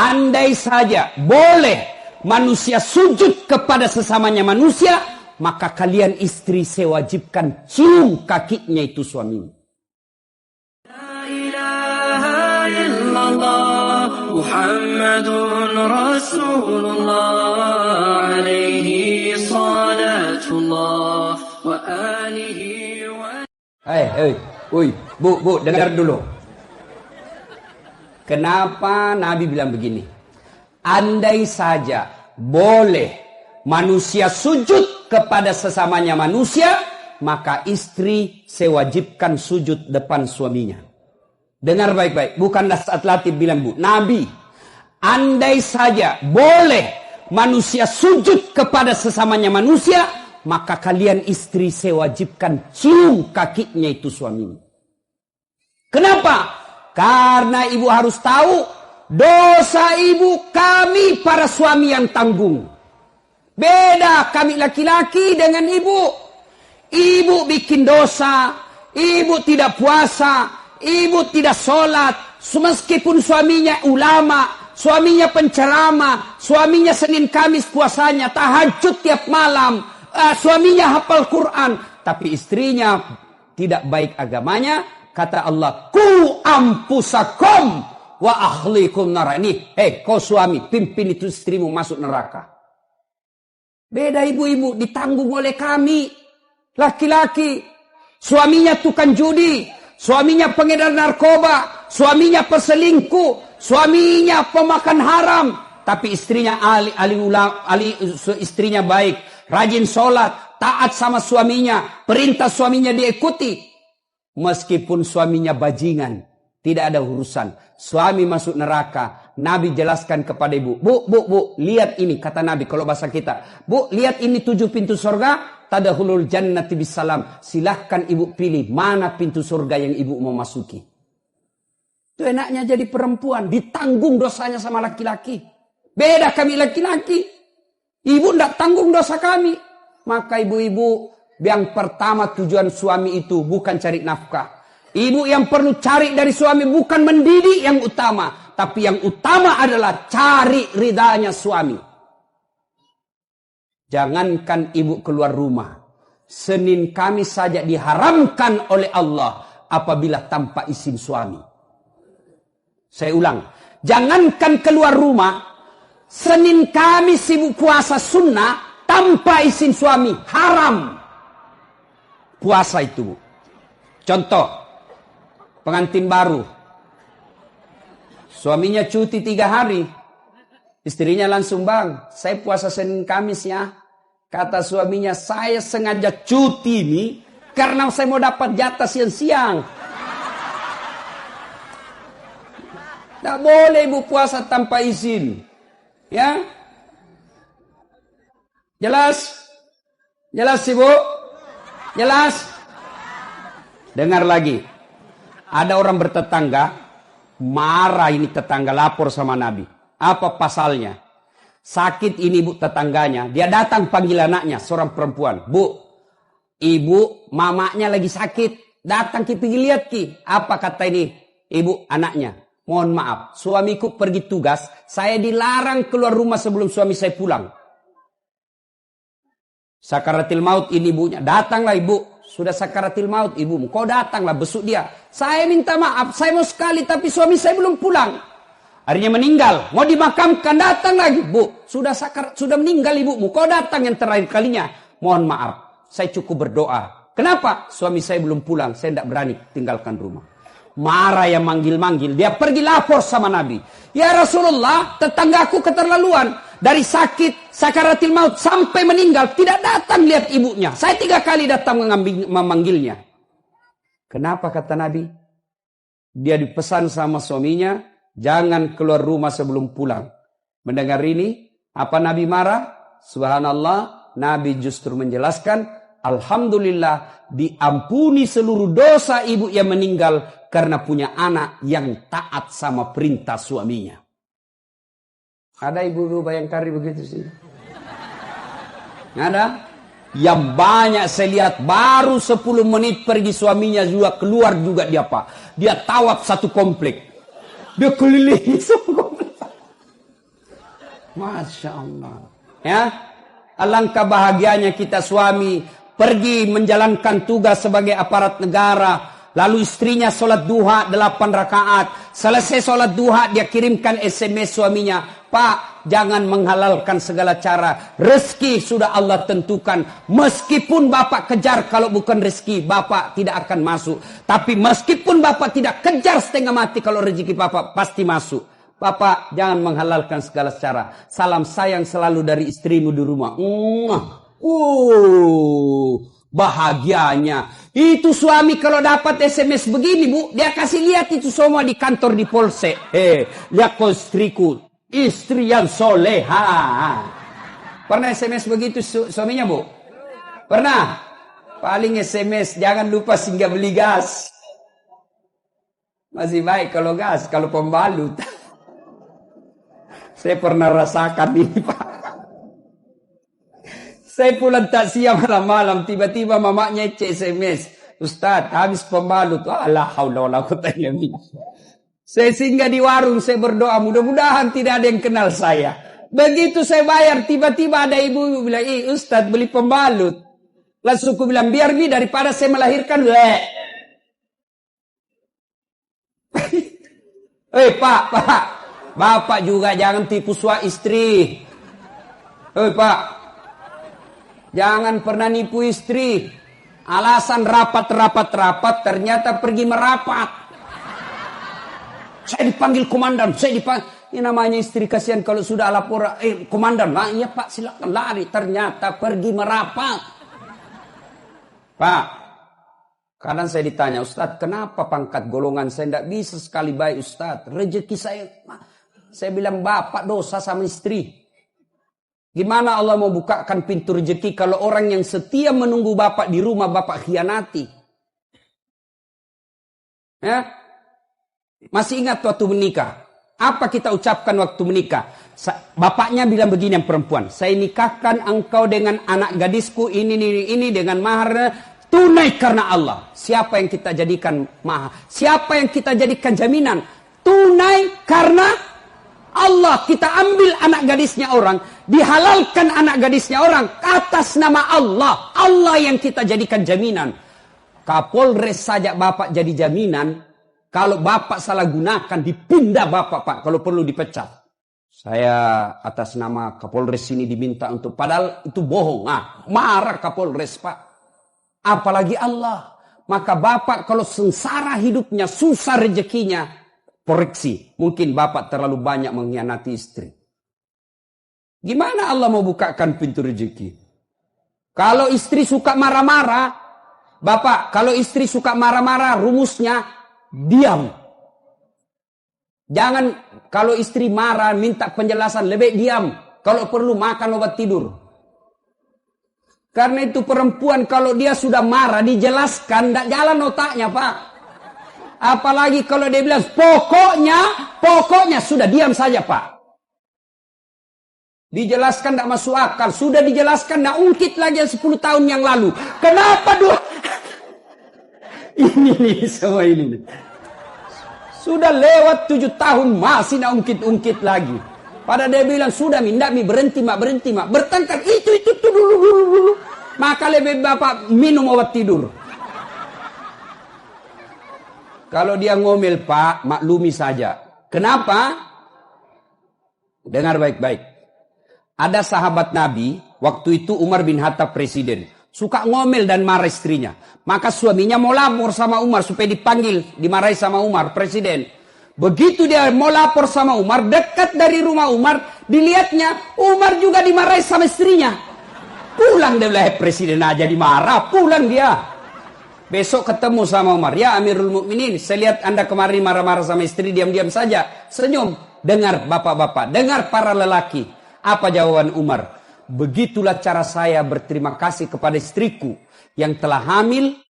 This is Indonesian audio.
andai saja boleh manusia sujud kepada sesamanya manusia, maka kalian istri saya wajibkan cium kakinya itu suaminya. La ilaha illallah Muhammadun Rasulullah alaihi salatullah wa alihi wa... Bu, dengar dulu. Kenapa Nabi bilang begini? Andai saja boleh manusia sujud kepada sesamanya manusia, maka istri sewajibkan sujud depan suaminya. Dengar baik-baik, bukan Dasat Latif bilang, Bu. Nabi, andai saja boleh manusia sujud kepada sesamanya manusia, maka kalian istri sewajibkan cium kakinya itu suaminya. Kenapa? Karena ibu harus tahu, dosa ibu kami para suami yang tanggung. Beda kami laki-laki dengan ibu. Ibu bikin dosa, ibu tidak puasa, ibu tidak sholat. Meskipun suaminya ulama, suaminya penceramah, suaminya Senin Kamis puasanya, tahajud tiap malam, suaminya hafal Quran, tapi istrinya tidak baik agamanya. Kata Allah, ku ampusakum wa ahlikum nara. Ini, kau suami, pimpin itu istrimu masuk neraka. Beda ibu-ibu, ditanggung oleh kami. Laki-laki, suaminya tukang judi, suaminya pengedar narkoba, suaminya perselingkuh, suaminya pemakan haram. Tapi istrinya istrinya baik, rajin sholat, taat sama suaminya, perintah suaminya diikuti. Meskipun suaminya bajingan, tidak ada urusan. Suami masuk neraka. Nabi jelaskan kepada ibu. Bu, lihat ini. Kata Nabi, kalau bahasa kita. Bu, lihat ini 7 pintu surga. Tadkhulul jannati bisalam. Silahkan ibu pilih mana pintu surga yang ibu mau masuki. Itu enaknya jadi perempuan. Ditanggung dosanya sama laki-laki. Beda kami laki-laki. Ibu tidak tanggung dosa kami. Maka ibu-ibu, yang pertama tujuan suami itu bukan cari nafkah. Ibu yang perlu cari dari suami bukan mendidik yang utama. Tapi yang utama adalah cari ridhanya suami. Jangankan ibu keluar rumah. Senin Kamis saja diharamkan oleh Allah apabila tanpa izin suami. Saya ulang. Jangankan keluar rumah. Senin Kamis ibu puasa sunnah tanpa izin suami. Haram. Puasa itu. Contoh, pengantin baru. Suaminya cuti 3 hari. Istrinya langsung, bang, saya puasa Senin Kamis ya. Kata suaminya, saya sengaja cuti ini karena saya mau dapat jatah siang-siang. Tidak boleh ibu puasa tanpa izin. Ya? Jelas? Jelas ibu? Jelas? Dengar lagi. Ada orang bertetangga, marah ini tetangga, lapor sama Nabi. Apa pasalnya? Sakit ini bu tetangganya. Dia datang panggil anaknya, seorang perempuan. Bu, ibu mamanya lagi sakit. Datang ki pergi lihat ki. Apa kata ini ibu anaknya? Mohon maaf, suamiku pergi tugas. Saya dilarang keluar rumah sebelum suami saya pulang. Sakaratil maut ini ibunya. Datanglah ibu. Sudah sakaratil maut ibumu. Kau datanglah besuk dia. Saya minta maaf. Saya mau sekali tapi suami saya belum pulang. Akhirnya meninggal. Mau dimakamkan. Datang lagi. Bu. Sudah meninggal ibumu. Kau datang yang terakhir kalinya. Mohon maaf. Saya cukup berdoa. Kenapa? Suami saya belum pulang. Saya tidak berani tinggalkan rumah. Marah yang manggil-manggil. Dia pergi lapor sama Nabi. Ya Rasulullah. Tetanggaku keterlaluan. Dari sakit, sakaratil maut sampai meninggal. Tidak datang lihat ibunya. Saya 3 kali datang memanggilnya. Kenapa kata Nabi? Dia dipesan sama suaminya. Jangan keluar rumah sebelum pulang. Mendengar ini, apa Nabi marah? Subhanallah, Nabi justru menjelaskan. Alhamdulillah, diampuni seluruh dosa ibu yang meninggal. Karena punya anak yang taat sama perintah suaminya. Ada ibu-ibu Bayangkari begitu sih? Ada? Yang banyak saya lihat baru 10 menit pergi suaminya juga keluar juga dia apa? Dia tawaf satu komplek. Dia keliling satu komplek. Masya Allah. Ya, alangkah bahagianya kita suami pergi menjalankan tugas sebagai aparat negara. Lalu istrinya sholat duha 8 rakaat. Selesai sholat duha dia kirimkan SMS suaminya. Pak, jangan menghalalkan segala cara. Rezeki sudah Allah tentukan. Meskipun bapak kejar, kalau bukan rezeki bapak tidak akan masuk. Tapi meskipun bapak tidak kejar setengah mati, kalau rezeki bapak pasti masuk. Bapak jangan menghalalkan segala cara. Salam sayang selalu dari istrimu di rumah. Bahagianya. Itu suami kalau dapat SMS begini, Bu, dia kasih lihat itu semua di kantor di polsek. Lihat kau istriku, istri yang soleha. Pernah SMS begitu suaminya, Bu? Pernah? Paling SMS, jangan lupa singgah beli gas. Masih baik kalau gas, kalau pembalut. Saya pernah rasakan ini, Pak. Saya pulang takziah malam-malam, tiba-tiba mamanya SMS. Ustaz, habis pembalut. La haula wala quwwata illa billah. Saya singgah di warung, saya berdoa, mudah-mudahan tidak ada yang kenal saya. Begitu saya bayar, tiba-tiba ada ibu bilang, Ustaz beli pembalut. Langsung aku bilang, biar daripada saya melahirkan. Pak. Bapak juga jangan tipu suami istri. Pak. Jangan pernah nipu istri. Alasan rapat, ternyata pergi merapat. Saya dipanggil komandan, ini namanya istri kasihan kalau sudah lapor, komandan, iya Pak silakan lari. Ternyata pergi merapat. Pak, kadang saya ditanya, Ustadz kenapa pangkat golongan saya tidak bisa sekali baik Ustadz? Rezeki saya bilang bapak dosa sama istri. Gimana Allah mau bukakan pintu rezeki kalau orang yang setia menunggu bapak di rumah bapak khianati? Ya? Masih ingat waktu menikah? Apa kita ucapkan waktu menikah? Bapaknya bilang begini yang perempuan. Saya nikahkan engkau dengan anak gadisku ini dengan mahar tunai karena Allah. Siapa yang kita jadikan mahar? Siapa yang kita jadikan jaminan? Tunai karena Allah. Kita ambil anak gadisnya orang, dihalalkan anak gadisnya orang atas nama Allah. Allah yang kita jadikan jaminan. Kapolres saja bapak jadi jaminan. Kalau bapak salah gunakan, dipindah bapak, Pak. Kalau perlu dipecat. Saya atas nama Kapolres ini diminta untuk, padahal itu bohong. Marah Kapolres, Pak. Apalagi Allah. Maka bapak kalau sengsara hidupnya, susah rezekinya, koreksi, mungkin bapak terlalu banyak mengkhianati istri. Gimana Allah mau bukakan pintu rezeki? Kalau istri suka marah-marah, bapak, kalau istri suka marah-marah, rumusnya diam. Jangan kalau istri marah minta penjelasan, lebih diam. Kalau perlu makan obat tidur. Karena itu perempuan kalau dia sudah marah dijelaskan, tidak jalan otaknya, Pak. Apalagi kalau dia bilang pokoknya sudah diam saja, Pak. Dijelaskan tidak masuk akal. Sudah dijelaskan tidak ungkit lagi 10 tahun yang lalu. Kenapa ini semua ini. Sudah lewat 7 tahun masih tidak ungkit-ungkit lagi. Pada dia bilang sudah berhenti mak. Bertengkar itu dulu. Maka lebih bapak minum obat tidur. Kalau dia ngomel, Pak, maklumi saja. Kenapa? Dengar baik-baik. Ada sahabat Nabi, waktu itu Umar bin Khattab presiden. Suka ngomel dan marah istrinya. Maka suaminya mau lapor sama Umar supaya dipanggil, dimarahi sama Umar, presiden. Begitu dia mau lapor sama Umar, dekat dari rumah Umar, dilihatnya Umar juga dimarahi sama istrinya. Pulang dia bilang, presiden aja dimarah, pulang dia. Besok ketemu sama Umar. Ya Amirul Mukminin, saya lihat Anda kemarin marah-marah sama istri, diam-diam saja. Senyum. Dengar bapak-bapak, dengar para lelaki. Apa jawaban Umar? Begitulah cara saya berterima kasih kepada istriku yang telah hamil